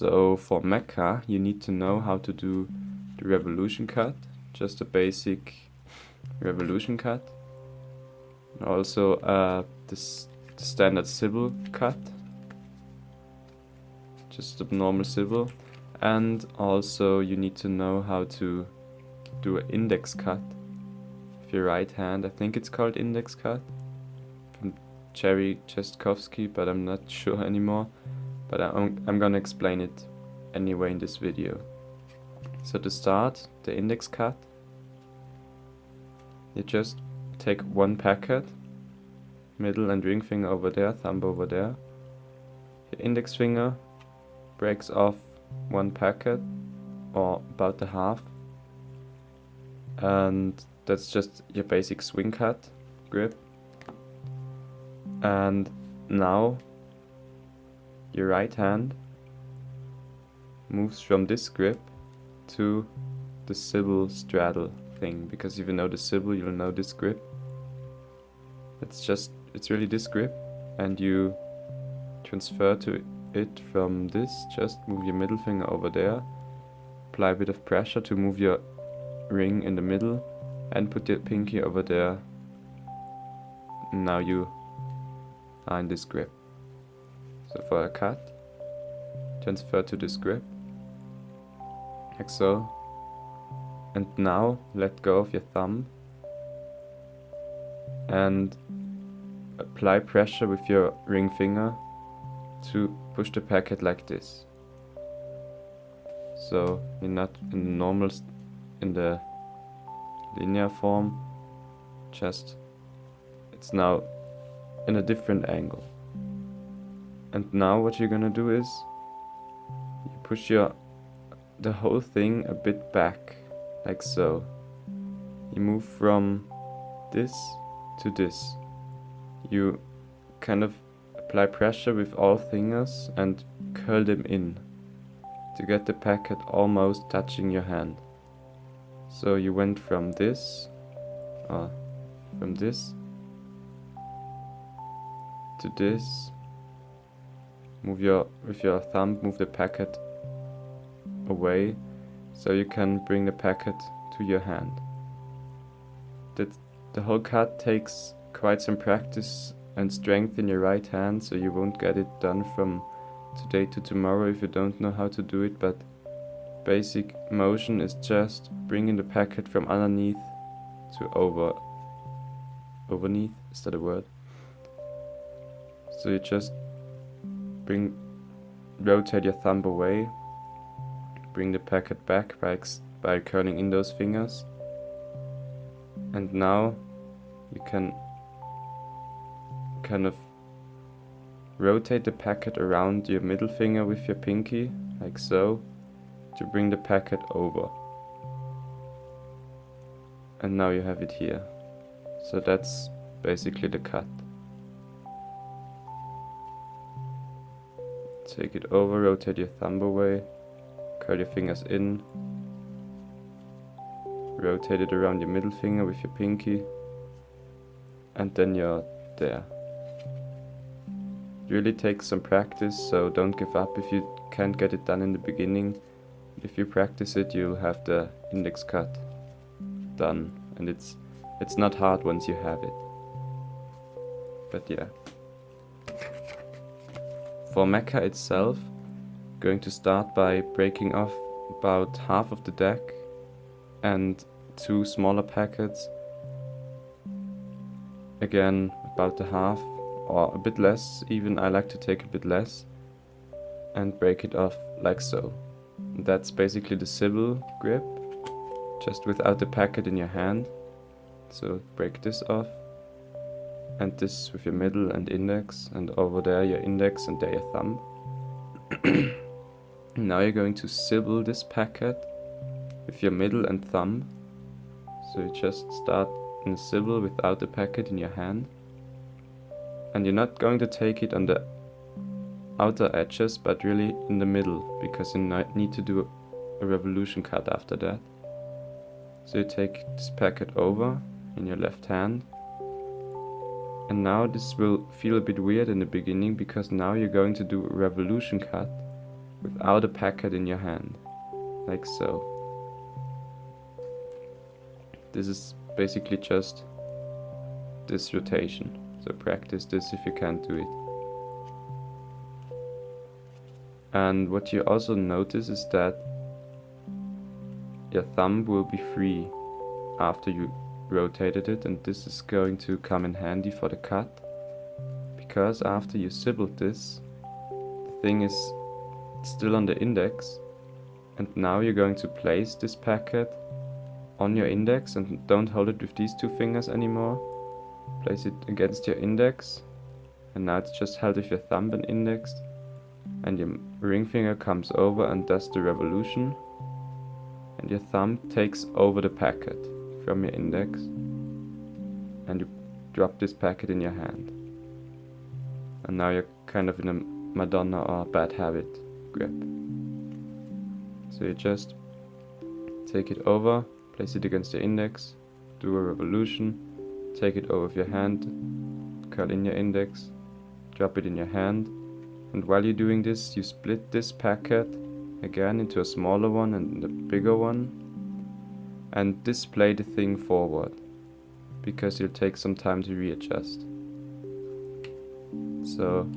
So for Mecka, you need to know how to do the revolution cut, just a basic revolution cut. And also the standard Sybil cut, just a normal Sybil. And also you need to know how to do an index cut with your right hand. I think it's called index cut from Jerry Cheskovsky, but I'm not sure anymore. But I'm gonna explain it anyway in this video. So to start the index cut, you just take one packet, middle and ring finger over there, thumb over there. Your index finger breaks off one packet, or about the half, and that's just your basic swing cut grip. And now your right hand moves from this grip to the Sybil straddle thing, because if you know the Sybil, you'll know this grip. It's really this grip, and you transfer to it from this. Just move your middle finger over there, apply a bit of pressure to move your ring in the middle, and put your pinky over there. Now you are in this grip. So for a cut, transfer to this grip, like so. And now let go of your thumb and apply pressure with your ring finger to push the packet like this. So you're not in the normal, in the linear form, just it's now in a different angle. And now what you're gonna do is you push the whole thing a bit back, like so. You move from this to this. You kind of apply pressure with all fingers and curl them in to get the packet almost touching your hand. So you went from this to this. With your thumb, move the packet away so you can bring the packet to your hand. The whole cut takes quite some practice and strength in your right hand, so you won't get it done from today to tomorrow if you don't know how to do it, but basic motion is just bringing the packet from underneath to overneath, is that a word? So you just rotate your thumb away, bring the packet back by curling in those fingers, and now you can kind of rotate the packet around your middle finger with your pinky, like so, to bring the packet over. And now you have it here. So that's basically the cut. Take it over, rotate your thumb away, curl your fingers in, rotate it around your middle finger with your pinky, and then you're there. It really takes some practice, so don't give up if you can't get it done in the beginning. If you practice it, you'll have the index cut done, and it's not hard once you have it. But yeah. For Mecca itself, going to start by breaking off about half of the deck and 2 smaller packets. Again, about the half, or a bit less even. I like to take a bit less and break it off like so. That's basically the Sybil grip, just without the packet in your hand. So break this off, and this with your middle and index, and over there your index and there your thumb. Now you're going to Sybil this packet with your middle and thumb. So you just start in a Sybil without the packet in your hand, and you're not going to take it on the outer edges, but really in the middle, because you need to do a revolution cut after that. So you take this packet over in your left hand, and now this will feel a bit weird in the beginning, because now you're going to do a revolution cut without a packet in your hand, like so. This is basically just this rotation, so practice this if you can't do it. And what you also notice is that your thumb will be free after you rotated it, and this is going to come in handy for the cut, because after you sibbled this, the thing is still on the index, and now you're going to place this packet on your index, and don't hold it with these two fingers anymore. Place it against your index, and now it's just held with your thumb and index, and your ring finger comes over and does the revolution, and your thumb takes over the packet from your index, and you drop this packet in your hand. And now you're kind of in a Madonna or bad habit grip. So you just take it over, place it against your index, do a revolution, take it over with your hand, curl in your index, drop it in your hand, and while you're doing this, you split this packet again into a smaller one and a bigger one, and display the thing forward, because you'll take some time to readjust. So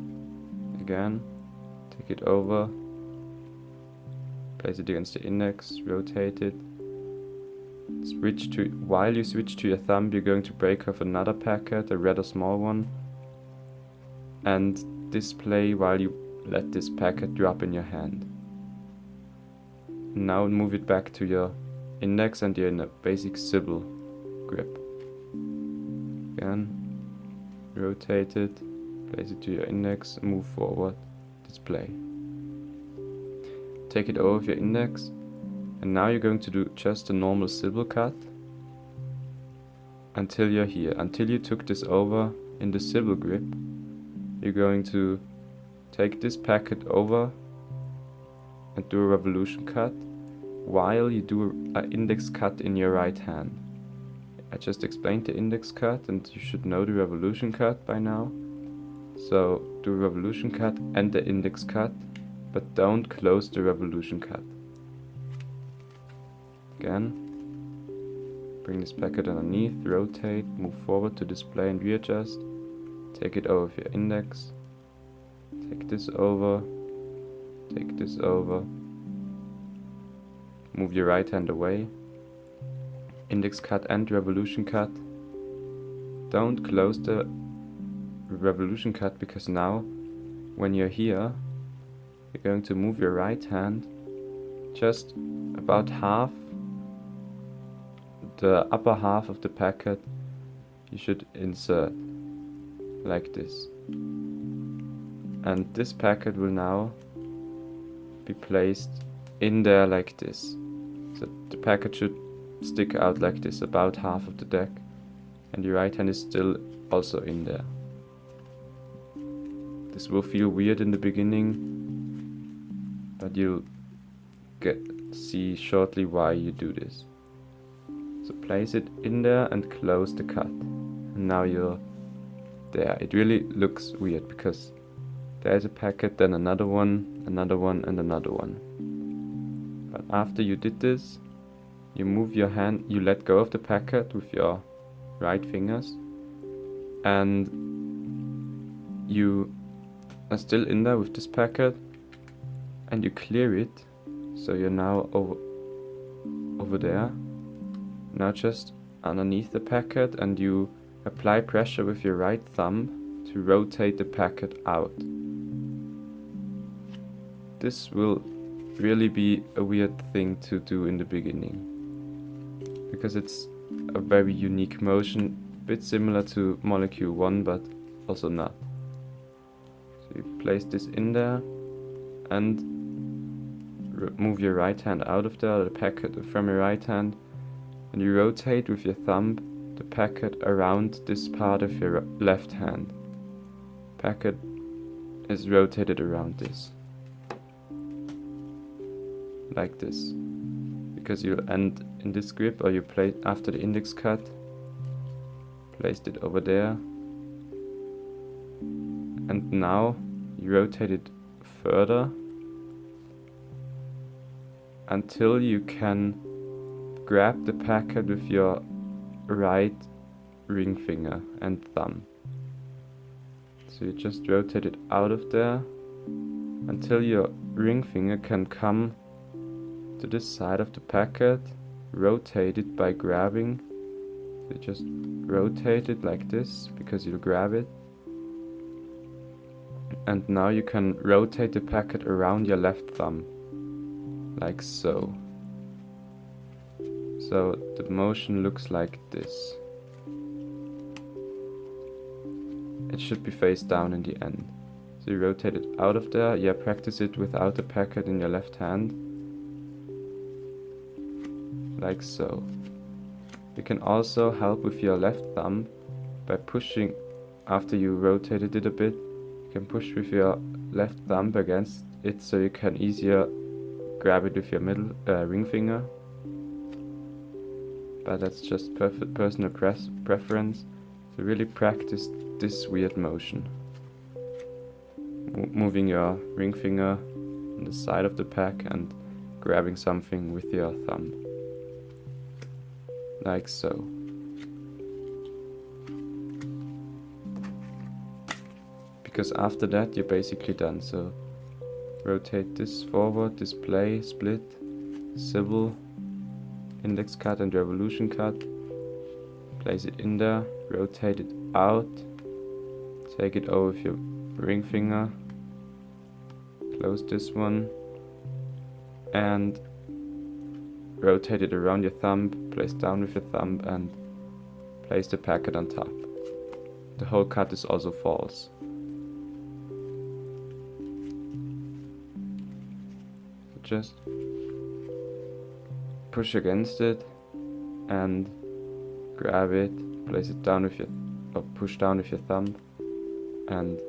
again, take it over, place it against the index, rotate it, while you switch to your thumb, you're going to break off another packet, a rather small one, and display while you let this packet drop in your hand. Now move it back to your index and you're in a basic Sybil grip. Again, rotate it, place it to your index, move forward, display. Take it over with your index, and now you're going to do just a normal Sybil cut until you're here. Until you took this over in the Sybil grip, you're going to take this packet over and do a revolution cut while you do an index cut in your right hand. I just explained the index cut, and you should know the revolution cut by now. So do a revolution cut and the index cut, but don't close the revolution cut. Again, bring this packet underneath, rotate, move forward to display and readjust. Take it over with your index, take this over, take this over, move your right hand away, index cut and revolution cut. Don't close the revolution cut, because now when you're here, you're going to move your right hand just about half, the upper half of the packet you should insert like this, and this packet will now be placed in there like this. So the packet should stick out like this, about half of the deck, and your right hand is still also in there. This will feel weird in the beginning, but you'll see shortly why you do this. So place it in there and close the cut, and now you're there. It really looks weird because there's a packet, then another one, and another one. But after you did this, you move your hand, you let go of the packet with your right fingers, and you are still in there with this packet, and you clear it, so you're now over there. Now just underneath the packet, and you apply pressure with your right thumb to rotate the packet out. This will really be a weird thing to do in the beginning, because it's a very unique motion, a bit similar to Molecule 1, but also not. So you place this in there and move your right hand out of there, the packet from your right hand, and you rotate with your thumb the packet around this part of your left hand. Packet is rotated around this, like this, because you'll end in this grip, or you place after the index cut, placed it over there, and now you rotate it further until you can grab the packet with your right ring finger and thumb. So you just rotate it out of there until your ring finger can come to this side of the packet, rotate it by grabbing. So just rotate it like this because you'll grab it. And now you can rotate the packet around your left thumb, like so. So the motion looks like this. It should be face down in the end. So you rotate it out of there, yeah, practice it without the packet in your left hand. Like so. You can also help with your left thumb by pushing, after you rotated it a bit, you can push with your left thumb against it so you can easier grab it with your middle ring finger. But that's just perfect personal preference. So really practice this weird motion. Moving your ring finger on the side of the pack and grabbing something with your thumb. Like so. Because after that you're basically done. So rotate this forward, display, split, civil, index card and revolution card. Place it in there, rotate it out, take it over with your ring finger, close this one, and rotate it around your thumb, place down with your thumb, and place the packet on top. The whole card is also false. So just push against it and grab it, place it down with your, or push down with your thumb, and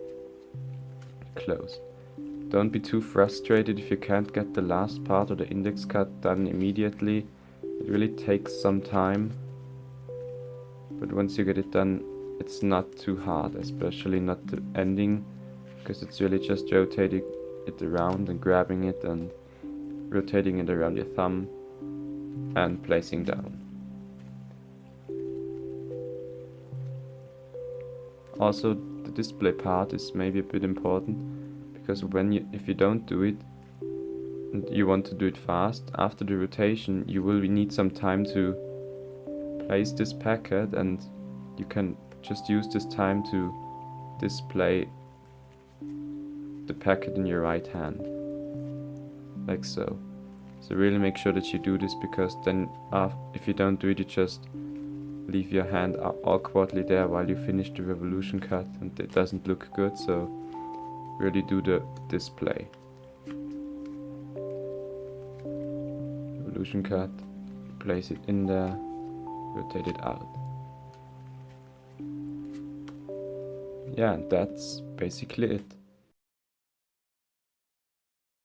close. Don't be too frustrated if you can't get the last part of the index card done immediately. It really takes some time, but once you get it done, it's not too hard, especially not the ending, because it's really just rotating it around and grabbing it and rotating it around your thumb and placing down. Also, the display part is maybe a bit important, because if you don't do it and you want to do it fast, after the rotation you will need some time to place this packet, and you can just use this time to display the packet in your right hand, like so. So really make sure that you do this, because then if you don't do it, you just leave your hand awkwardly there while you finish the revolution cut, and it doesn't look good. So really do the display. Revolution cut, place it in there, rotate it out. Yeah, and that's basically it.